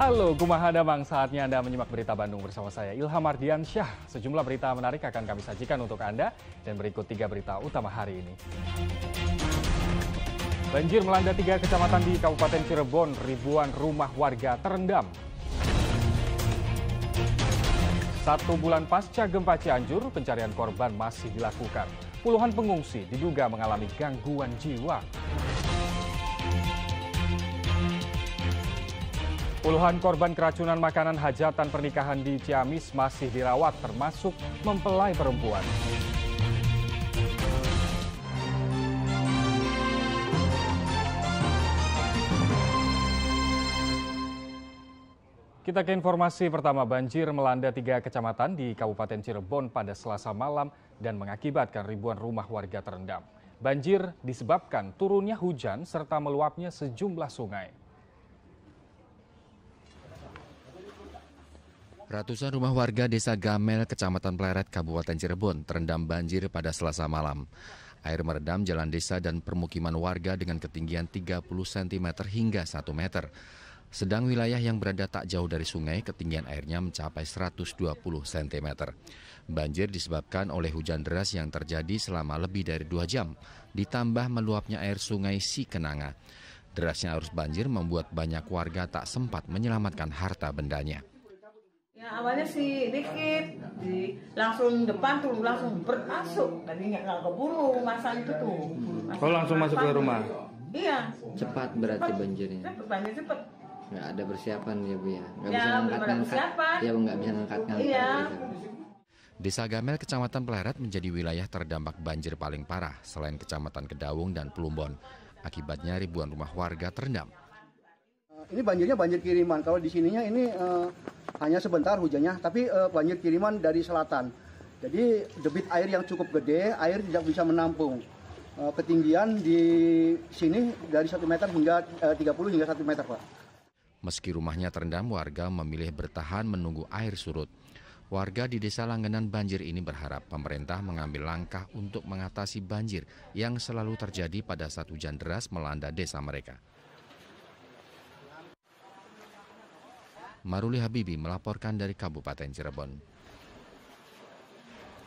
Halo, kumaha damang, saatnya Anda menyimak berita Bandung bersama saya Ilham Ardiansyah. Sejumlah berita menarik akan kami sajikan untuk Anda dan berikut 3 berita utama hari ini. Banjir melanda 3 kecamatan di Kabupaten Cirebon, ribuan rumah warga terendam. 1 bulan pasca gempa Cianjur, pencarian korban masih dilakukan. Puluhan pengungsi diduga mengalami gangguan jiwa. Puluhan korban keracunan makanan hajatan pernikahan di Ciamis masih dirawat, termasuk mempelai perempuan. Kita ke informasi pertama, banjir melanda 3 kecamatan di Kabupaten Cirebon pada Selasa malam dan mengakibatkan ribuan rumah warga terendam. Banjir disebabkan turunnya hujan serta meluapnya sejumlah sungai. Ratusan rumah warga Desa Gamel, Kecamatan Pleret, Kabupaten Cirebon terendam banjir pada Selasa malam. Air merendam jalan desa dan permukiman warga dengan ketinggian 30 cm hingga 1 meter. Sedang wilayah yang berada tak jauh dari sungai, ketinggian airnya mencapai 120 cm. Banjir disebabkan oleh hujan deras yang terjadi selama lebih dari 2 jam, ditambah meluapnya air sungai Sikenanga. Derasnya arus banjir membuat banyak warga tak sempat menyelamatkan harta bendanya. Ya awalnya sih dikit, langsung depan tuh langsung bermasuk, tadi nggak keburu masa itu tuh. Oh, langsung masuk ke rumah? Iya. Cepat berarti banjirnya. Banjir cepat. Nggak ada persiapan ya Bu ya? Nggak Ya, bisa ngangkat-ngangkat. Ya nggak bisa ngangkat-ngangkat. Iya. Gitu. Desa Gamel, Kecamatan Pleret menjadi wilayah terdampak banjir paling parah selain Kecamatan Kedawung dan Plumbon. Akibatnya ribuan rumah warga terendam. Ini banjirnya banjir kiriman. Kalau di sininya ini hanya sebentar hujannya, tapi banjir kiriman dari selatan. Jadi debit air yang cukup gede, air tidak bisa menampung. Ketinggian di sini dari 1 meter hingga 30 hingga 1 meter, Pak. Meski rumahnya terendam, warga memilih bertahan menunggu air surut. Warga di desa langganan banjir ini berharap pemerintah mengambil langkah untuk mengatasi banjir yang selalu terjadi pada saat hujan deras melanda desa mereka. Maruli Habibi melaporkan dari Kabupaten Cirebon.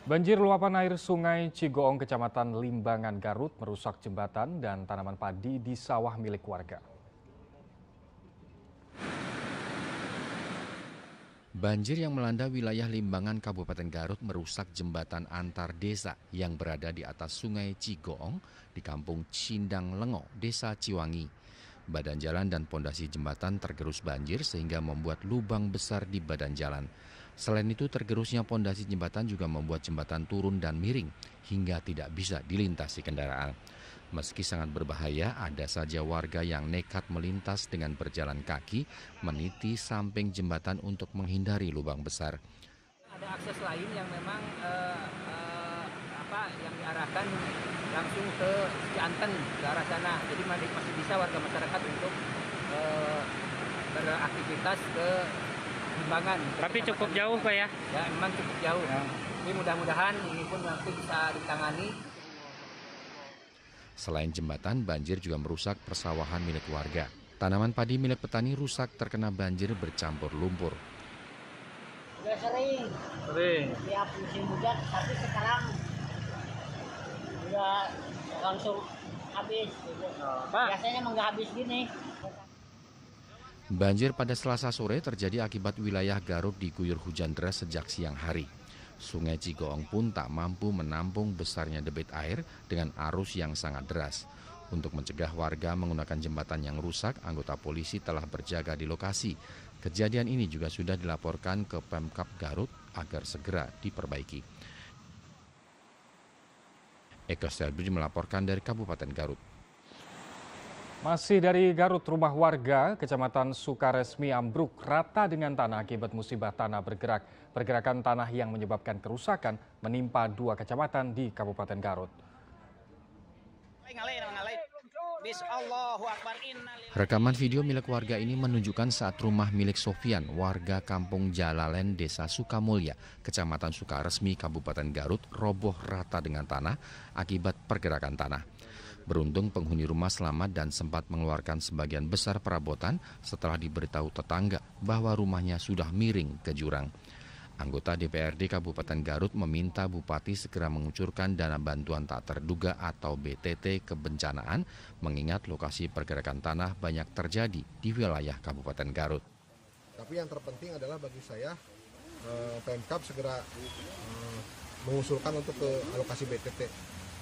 Banjir luapan air sungai Cigoong, Kecamatan Limbangan, Garut merusak jembatan dan tanaman padi di sawah milik warga. Banjir yang melanda wilayah Limbangan, Kabupaten Garut merusak jembatan antar desa yang berada di atas sungai Cigoong di kampung Cindang Lengo, Desa Ciwangi. Badan jalan dan pondasi jembatan tergerus banjir sehingga membuat lubang besar di badan jalan. Selain itu, tergerusnya pondasi jembatan juga membuat jembatan turun dan miring hingga tidak bisa dilintasi kendaraan. Meski sangat berbahaya, ada saja warga yang nekat melintas dengan berjalan kaki, meniti samping jembatan untuk menghindari lubang besar. Ada akses lain yang memang yang diarahkan langsung ke Cianten, ke arah sana. Jadi masih bisa warga masyarakat untuk beraktivitas ke Limbangan. Tapi cukup jauh Pak ya? Ya memang cukup jauh. Ya. Jadi mudah-mudahan ini pun nanti bisa ditangani. Selain jembatan, banjir juga merusak persawahan milik warga. Tanaman padi milik petani rusak terkena banjir bercampur lumpur. Udah sering. Tiap musim hujan, tapi sekarang udah langsung habis. Biasanya emang nggak habis gini. Banjir pada Selasa sore terjadi akibat wilayah Garut diguyur hujan deras sejak siang hari. Sungai Cigoong pun tak mampu menampung besarnya debit air dengan arus yang sangat deras. Untuk mencegah warga menggunakan jembatan yang rusak, anggota polisi telah berjaga di lokasi. Kejadian ini juga sudah dilaporkan ke Pemkab Garut agar segera diperbaiki. Eko Selbridge melaporkan dari Kabupaten Garut. Masih dari Garut, rumah warga Kecamatan Sukaresmi ambruk rata dengan tanah akibat musibah tanah bergerak. Pergerakan tanah yang menyebabkan kerusakan menimpa 2 kecamatan di Kabupaten Garut. Rekaman video milik warga ini menunjukkan saat rumah milik Sofian, warga kampung Jalalen, Desa Sukamulya, Kecamatan Sukaresmi, Kabupaten Garut, roboh rata dengan tanah akibat pergerakan tanah. Beruntung penghuni rumah selamat dan sempat mengeluarkan sebagian besar perabotan setelah diberitahu tetangga bahwa rumahnya sudah miring ke jurang. Anggota DPRD Kabupaten Garut meminta Bupati segera mengucurkan dana bantuan tak terduga atau BTT kebencanaan, mengingat lokasi pergerakan tanah banyak terjadi di wilayah Kabupaten Garut. Tapi yang terpenting adalah bagi saya, Pemkab segera mengusulkan untuk ke alokasi BTT,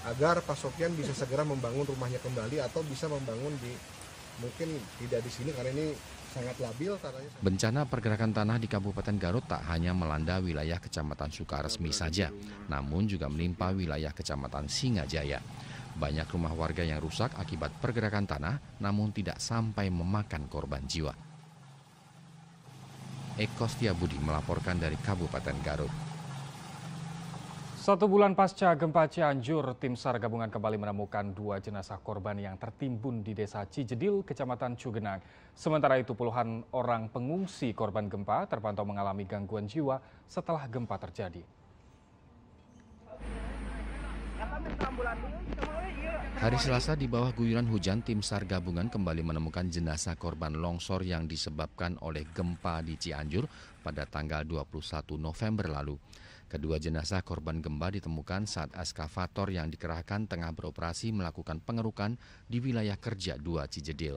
agar Pak Sofyan bisa segera membangun rumahnya kembali atau bisa membangun di, mungkin tidak di sini karena ini sangat labil tanahnya. Bencana pergerakan tanah di Kabupaten Garut tak hanya melanda wilayah Kecamatan Sukaresmi saja, namun juga menimpa wilayah Kecamatan Singajaya. Banyak rumah warga yang rusak akibat pergerakan tanah, namun tidak sampai memakan korban jiwa. Eko Setiabudi melaporkan dari Kabupaten Garut. 1 bulan pasca gempa Cianjur, tim SAR gabungan kembali menemukan 2 jenazah korban yang tertimbun di Desa Cijedil, Kecamatan Cugenang. Sementara itu puluhan orang pengungsi korban gempa terpantau mengalami gangguan jiwa setelah gempa terjadi. Hari Selasa di bawah guyuran hujan, tim SAR gabungan kembali menemukan jenazah korban longsor yang disebabkan oleh gempa di Cianjur pada tanggal 21 November lalu. Kedua jenazah korban gempa ditemukan saat eskavator yang dikerahkan tengah beroperasi melakukan pengerukan di wilayah kerja 2 Cijedil.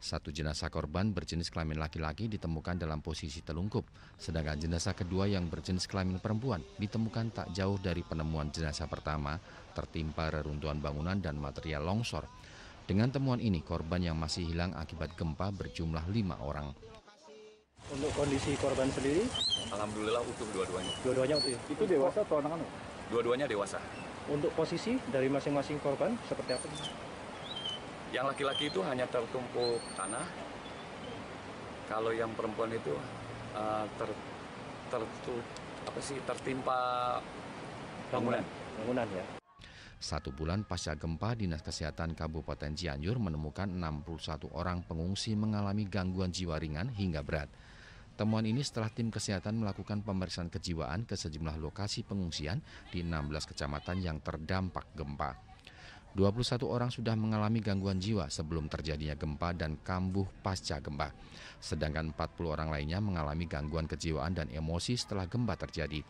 1 jenazah korban berjenis kelamin laki-laki ditemukan dalam posisi telungkup, sedangkan jenazah kedua yang berjenis kelamin perempuan ditemukan tak jauh dari penemuan jenazah pertama, tertimpa reruntuhan bangunan dan material longsor. Dengan temuan ini, korban yang masih hilang akibat gempa berjumlah 5 orang. Untuk kondisi korban sendiri? Alhamdulillah utuh dua-duanya. Dua-duanya utuh? Itu dewasa atau anak-anak? Dua-duanya dewasa. Untuk posisi dari masing-masing korban seperti apa? Yang laki-laki itu hanya tertumpuk tanah. Kalau yang perempuan itu tertimpa bangunan. Bangunan ya. 1 bulan pasca gempa, Dinas Kesehatan Kabupaten Cianjur menemukan 61 orang pengungsi mengalami gangguan jiwa ringan hingga berat. Temuan ini setelah tim kesehatan melakukan pemeriksaan kejiwaan ke sejumlah lokasi pengungsian di 16 kecamatan yang terdampak gempa. 21 orang sudah mengalami gangguan jiwa sebelum terjadinya gempa dan kambuh pasca gempa. Sedangkan 40 orang lainnya mengalami gangguan kejiwaan dan emosi setelah gempa terjadi.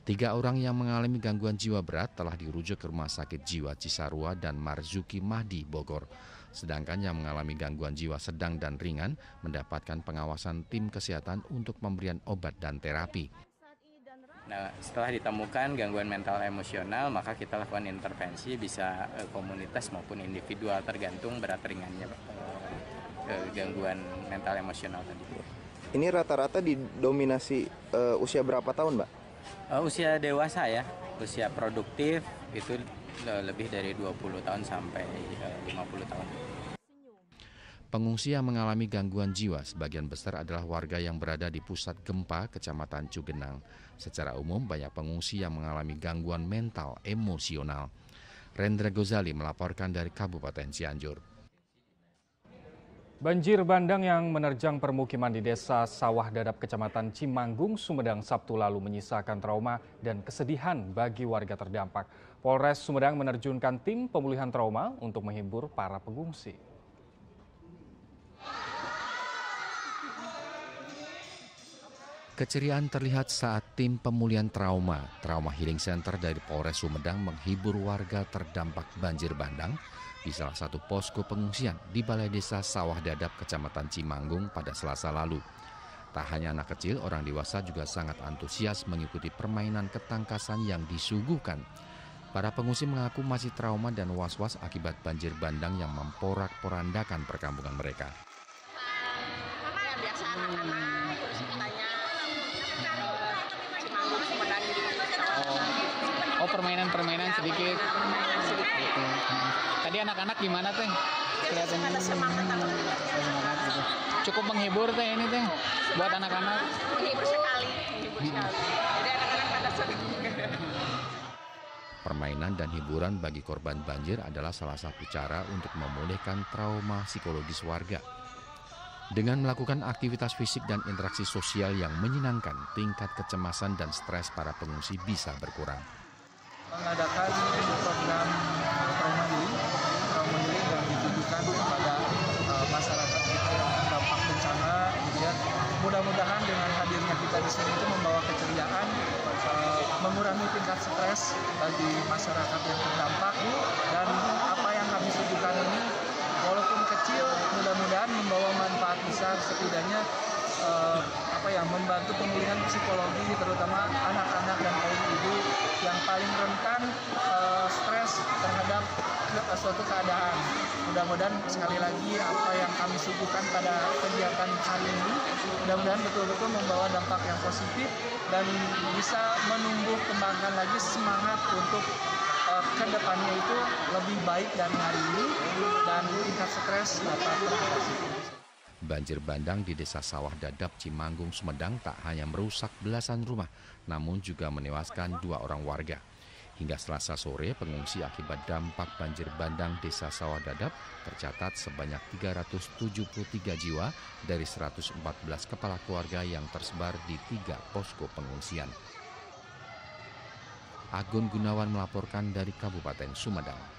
3 orang yang mengalami gangguan jiwa berat telah dirujuk ke Rumah Sakit Jiwa Cisarua dan Marzuki Mahdi Bogor. Sedangkan yang mengalami gangguan jiwa sedang dan ringan mendapatkan pengawasan tim kesehatan untuk pemberian obat dan terapi. Nah, setelah ditemukan gangguan mental emosional, maka kita lakukan intervensi bisa komunitas maupun individual tergantung berat ringannya gangguan mental emosional tadi. Ini rata-rata didominasi usia berapa tahun, Mbak? Usia dewasa ya, usia produktif itu lebih dari 20 tahun sampai 50 tahun. Pengungsi yang mengalami gangguan jiwa sebagian besar adalah warga yang berada di pusat gempa Kecamatan Cugenang. Secara umum banyak pengungsi yang mengalami gangguan mental emosional. Rendra Gozali melaporkan dari Kabupaten Cianjur. Banjir bandang yang menerjang permukiman di Desa Sawah Dadap Kecamatan Cimanggung, Sumedang Sabtu lalu menyisakan trauma dan kesedihan bagi warga terdampak. Polres Sumedang menerjunkan tim pemulihan trauma untuk menghibur para pengungsi. Keceriaan terlihat saat tim pemulihan Trauma Healing Center dari Polres Sumedang menghibur warga terdampak banjir bandang di salah satu posko pengungsian di Balai Desa Sawah Dadap, Kecamatan Cimanggung pada Selasa lalu. Tak hanya anak kecil, orang dewasa juga sangat antusias mengikuti permainan ketangkasan yang disuguhkan. Para pengungsi mengaku masih trauma dan was-was akibat banjir bandang yang memporak-porandakan perkampungan mereka. Biasa anak-anak Oh, permainan sedikit. Tadi anak-anak gimana teh? Kelihatan semangat gitu. Cukup menghibur teh ini teh buat anak-anak. Menghibur sekali. Jadi anak-anak pada senang. Permainan dan hiburan bagi korban banjir adalah salah satu cara untuk memulihkan trauma psikologis warga. Dengan melakukan aktivitas fisik dan interaksi sosial yang menyenangkan, tingkat kecemasan dan stres para pengungsi bisa berkurang. Mengadakan program trauma mudah-mudahan dengan hadirnya kita di sini itu membawa keceriaan, mengurangi tingkat stres bagi masyarakat yang terdampak, dan apa yang kami suguhkan ini walaupun kecil mudah-mudahan membawa manfaat besar, setidaknya membantu pemulihan psikologi terutama anak-anak dan kaum ibu yang paling rentan stres terhadap suatu keadaan. Mudah-mudahan sekali lagi apa yang kami suguhkan pada kegiatan hari ini mudah-mudahan betul-betul membawa dampak yang positif dan bisa menumbuh kembangkan lagi semangat untuk kedepannya itu lebih baik dari hari ini dan tingkat stres dapat teratasi. Banjir bandang di Desa Sawah Dadap, Cimanggung, Sumedang tak hanya merusak belasan rumah, namun juga menewaskan 2 orang warga. Hingga Selasa sore, pengungsi akibat dampak banjir bandang Desa Sawah Dadap tercatat sebanyak 373 jiwa dari 114 kepala keluarga yang tersebar di 3 posko pengungsian. Agun Gunawan melaporkan dari Kabupaten Sumedang.